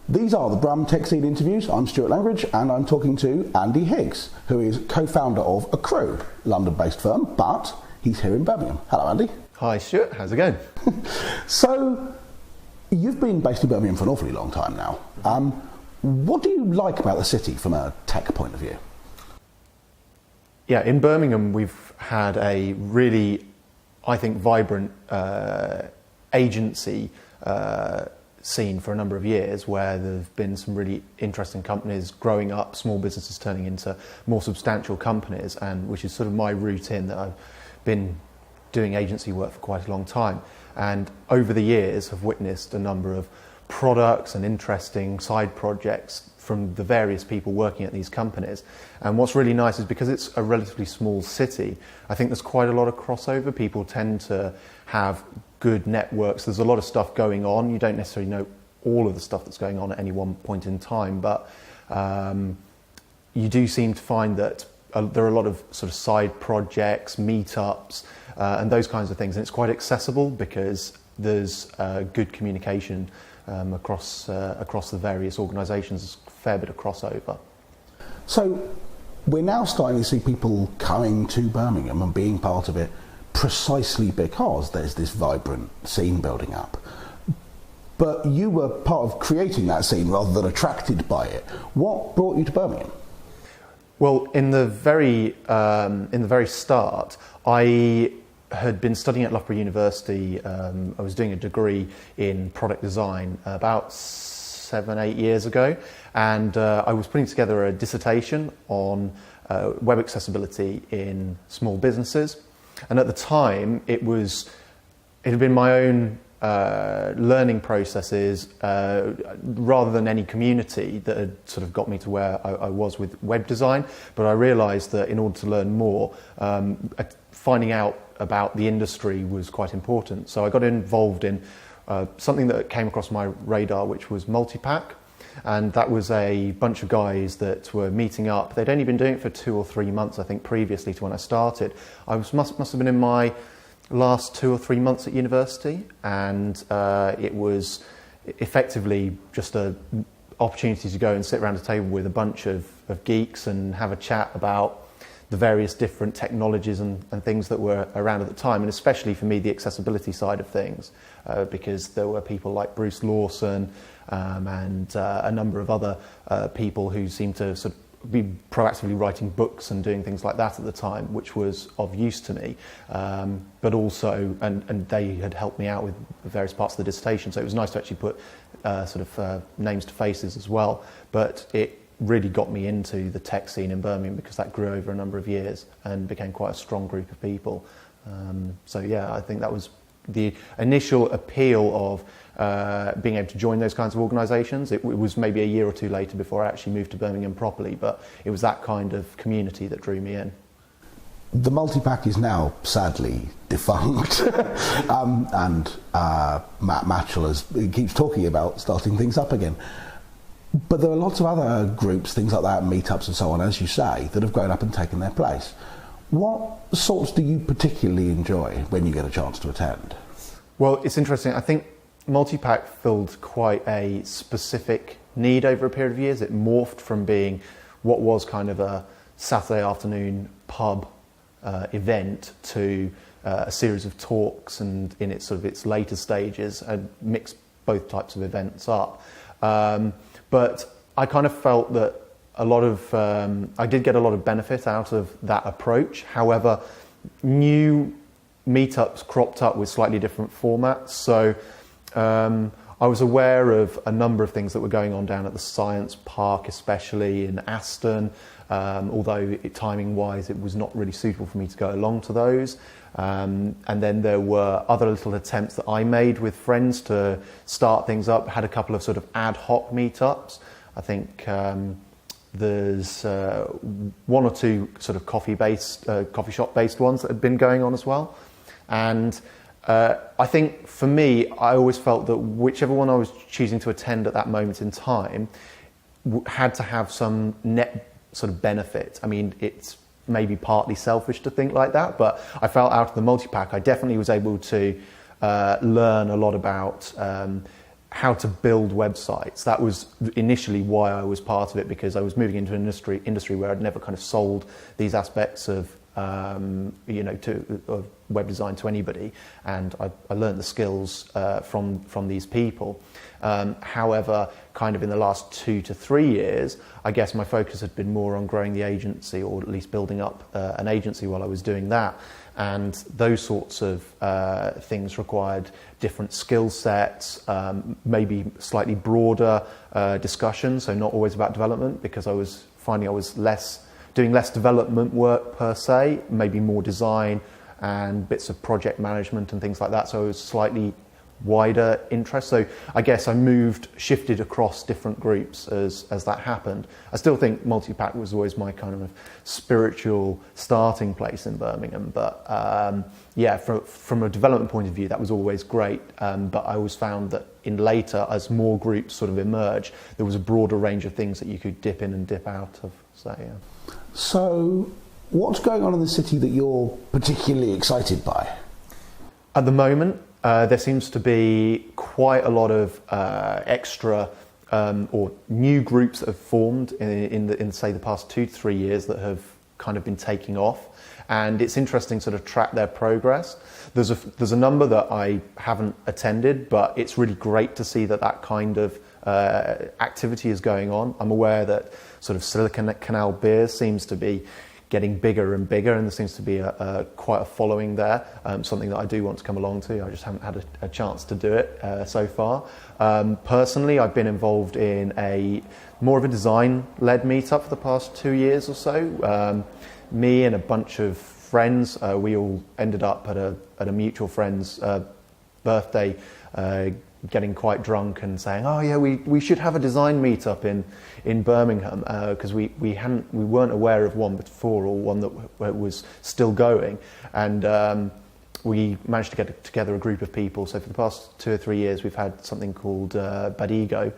These are the Brum Tech Scene interviews. I'm Stuart Langridge and I'm talking to Andy Higgs, who is co-founder of Akkroo, London-based firm, but he's here in Birmingham. Hello, Andy. Hi, Stuart. How's it going? So, you've been based in Birmingham for an awfully long time now. What do you like about the city from a tech point of view? Yeah, in Birmingham we've had a really, I think, vibrant agency scene for a number of years, where there have been some really interesting companies growing up, small businesses turning into more substantial companies, and which is sort of my route in that. I've been doing agency work for quite a long time, and over the years have witnessed a number of products and interesting side projects from the various people working at these companies. And what's really nice is, because it's a relatively small city, I think there's quite a lot of crossover. People tend to have good networks. There's a lot of stuff going on. You don't necessarily know all of the stuff that's going on at any one point in time, but you do seem to find that there are a lot of sort of side projects, meetups, and those kinds of things. And it's quite accessible because there's good communication across the various organisations. There's a fair bit of crossover. So we're now starting to see people coming to Birmingham and being part of it precisely because there's this vibrant scene building up. But you were part of creating that scene rather than attracted by it. What brought you to Birmingham? Well, in the very start, I had been studying at Loughborough University. I was doing a degree in product design about 7-8 years ago, and I was putting together a dissertation on web accessibility in small businesses. And at the time, it had been my own learning processes rather than any community that had sort of got me to where I was with web design. But I realised that in order to learn more, finding out about the industry was quite important. So I got involved in something that came across my radar, which was Multipack. And that was a bunch of guys that were meeting up. They'd only been doing it for 2 or 3 months, I think, previously to when I started. I must have been in my last 2 or 3 months at university, and it was effectively just an opportunity to go and sit around a table with a bunch of geeks and have a chat about the various different technologies and things that were around at the time, and especially for me the accessibility side of things, because there were people like Bruce Lawson and a number of other people who seemed to sort of be proactively writing books and doing things like that at the time, which was of use to me, but also, and they had helped me out with various parts of the dissertation, so it was nice to actually put names to faces as well. But it really got me into the tech scene in Birmingham, because that grew over a number of years and became quite a strong group of people. So yeah, I think that was the initial appeal of being able to join those kinds of organisations. It was maybe a year or two later before I actually moved to Birmingham properly, but it was that kind of community that drew me in. The Multipack is now sadly defunct, and Matt Matchell keeps talking about starting things up again. But there are lots of other groups, things like that, meetups and so on, as you say, that have grown up and taken their place. What sorts do you particularly enjoy when you get a chance to attend? Well, it's interesting. I think Multipack filled quite a specific need over a period of years. It morphed from being what was kind of a Saturday afternoon pub event to a series of talks, and in its later stages, mixed both types of events up. But I kind of felt that I did get a lot of benefit out of that approach. However, new meetups cropped up with slightly different formats. So I was aware of a number of things that were going on down at the Science Park, especially in Aston, although timing-wise it was not really suitable for me to go along to those. And then there were other little attempts that I made with friends to start things up. Had a couple of sort of ad hoc meetups. I think there's 1 or 2 sort of coffee shop based ones that had been going on as well. And I think for me, I always felt that whichever one I was choosing to attend at that moment in time had to have some net sort of benefit. I mean, it's maybe partly selfish to think like that, but I felt out of the Multipack, I definitely was able to learn a lot about how to build websites. That was initially why I was part of it, because I was moving into an industry where I'd never kind of sold these aspects of of web design to anybody, and I learned the skills from these people. However, kind of in the last 2 to 3 years, I guess my focus had been more on growing the agency, or at least building up an agency while I was doing that. And those sorts of things required different skill sets, maybe slightly broader discussions, so not always about development, because I was finding I was doing less development work per se, maybe more design and bits of project management and things like that. So it was slightly wider interest. So I guess I shifted across different groups as that happened. I still think multi-pack was always my kind of spiritual starting place in Birmingham. But from a development point of view, that was always great. But I always found that in later, as more groups sort of emerged, there was a broader range of things that you could dip in and dip out of. So, yeah. So what's going on in the city that you're particularly excited by? At the moment, there seems to be quite a lot of extra or new groups that have formed in say the past 2 to 3 years that have kind of been taking off, and it's interesting to sort of track their progress. There's a number that I haven't attended, but it's really great to see that kind of activity is going on. I'm aware that sort of Silicon Canal beers seems to be getting bigger and bigger, and there seems to be quite a following there, something that I do want to come along to. I just haven't had a chance to do it so far. Personally, I've been involved in more of a design-led meetup for the past 2 years or so. Me and a bunch of friends, we all ended up at a mutual friend's birthday, getting quite drunk and saying, "Oh yeah, we should have a design meetup in Birmingham," because we weren't aware of one before, or one that was still going, and we managed to get together a group of people. So for the past 2 or 3 years, we've had something called Badego,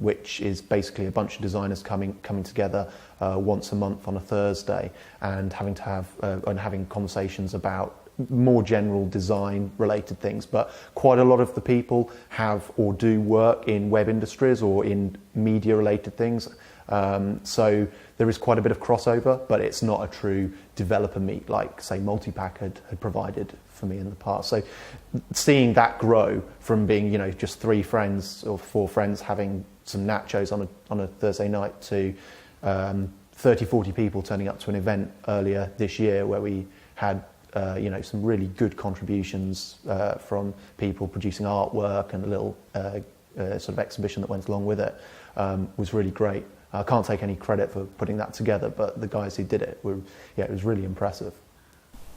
which is basically a bunch of designers coming together once a month on a Thursday, and having conversations about more general design related things. But quite a lot of the people have or do work in web industries or in media related things, so there is quite a bit of crossover, but it's not a true developer meet like say Multipack had provided for me in the past. So seeing that grow from being just 3 friends or 4 friends having some nachos on a Thursday night to 30-40 people turning up to an event earlier this year where we had some really good contributions from people producing artwork, and a little sort of exhibition that went along with it, was really great. I can't take any credit for putting that together, but the guys who did it it was really impressive.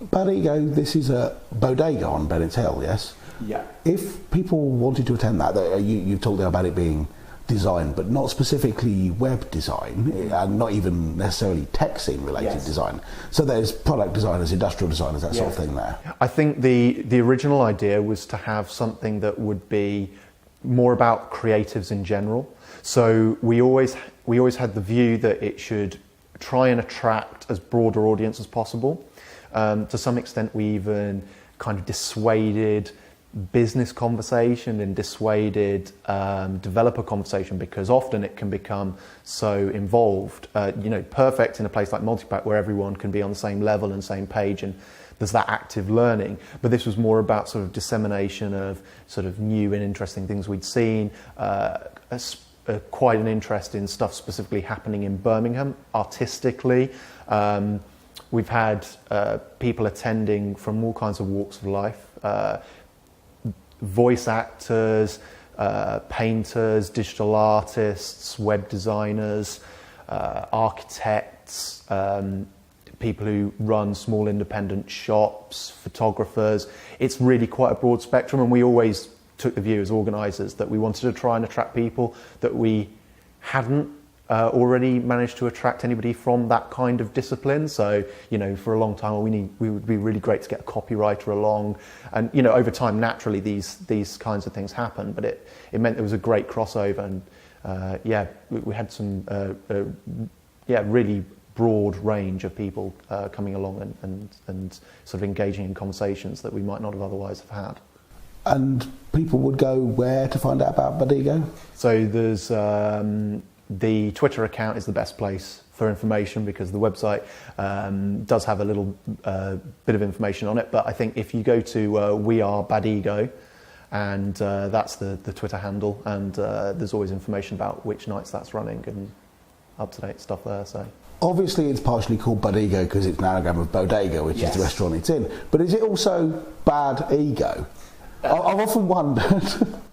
Buddygo, this is a Badego on Bennet's Hill, yes? Yeah. If people wanted to attend that, you talked there about it being design, but not specifically web design, and not even necessarily tech scene related design. So there's product designers, industrial designers, that sort of thing there. I think the original idea was to have something that would be more about creatives in general. So we always had the view that it should try and attract as broader audience as possible. To some extent, we even kind of dissuaded business conversation and dissuaded developer conversation, because often it can become so involved. Perfect in a place like Multipack where everyone can be on the same level and same page, and there's that active learning. But this was more about sort of dissemination of sort of new and interesting things we'd seen. Quite an interest in stuff specifically happening in Birmingham artistically. We've had people attending from all kinds of walks of life. Voice actors, painters, digital artists, web designers, architects, people who run small independent shops, photographers. It's really quite a broad spectrum, and we always took the view as organisers that we wanted to try and attract people that we hadn't already managed to attract anybody from that kind of discipline. So, for a long time, we would be really great to get a copywriter along, and over time, naturally, these kinds of things happen. But it meant there was a great crossover, and we had some really broad range of people coming along and sort of engaging in conversations that we might not have otherwise have had. And people would go where to find out about Buddygo? So there's the Twitter account is the best place for information, because the website does have a little bit of information on it. But I think if you go to We Are Badego, and that's the Twitter handle, and there's always information about which nights that's running and up-to-date stuff there. So obviously it's partially called Buddygo because it's an anagram of Badego, which is the restaurant it's in. But is it also Bad Ego? I've often wondered.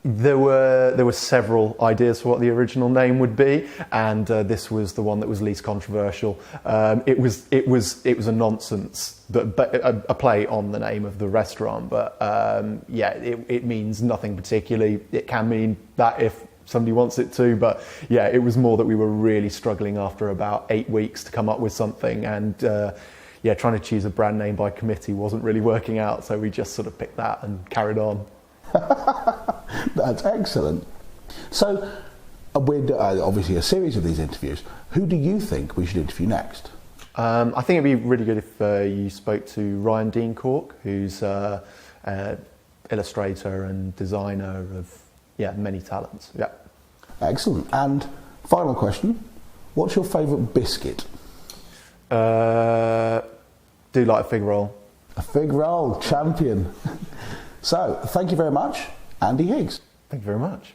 There were several ideas for what the original name would be, and this was the one that was least controversial. It was a nonsense, but a play on the name of the restaurant. But it means nothing particularly. It can mean that if somebody wants it to, but yeah, it was more that we were really struggling after about 8 weeks to come up with something, and trying to choose a brand name by committee wasn't really working out, so we just sort of picked that and carried on. That's excellent. So, with obviously a series of these interviews, who do you think we should interview next? I think it'd be really good if you spoke to Ryan Dean Cork, who's illustrator and designer of many talents. Yeah. Excellent. And final question, what's your favourite biscuit? Do like a fig roll. A fig roll, champion. So, thank you very much, Andy Higgs. Thank you very much.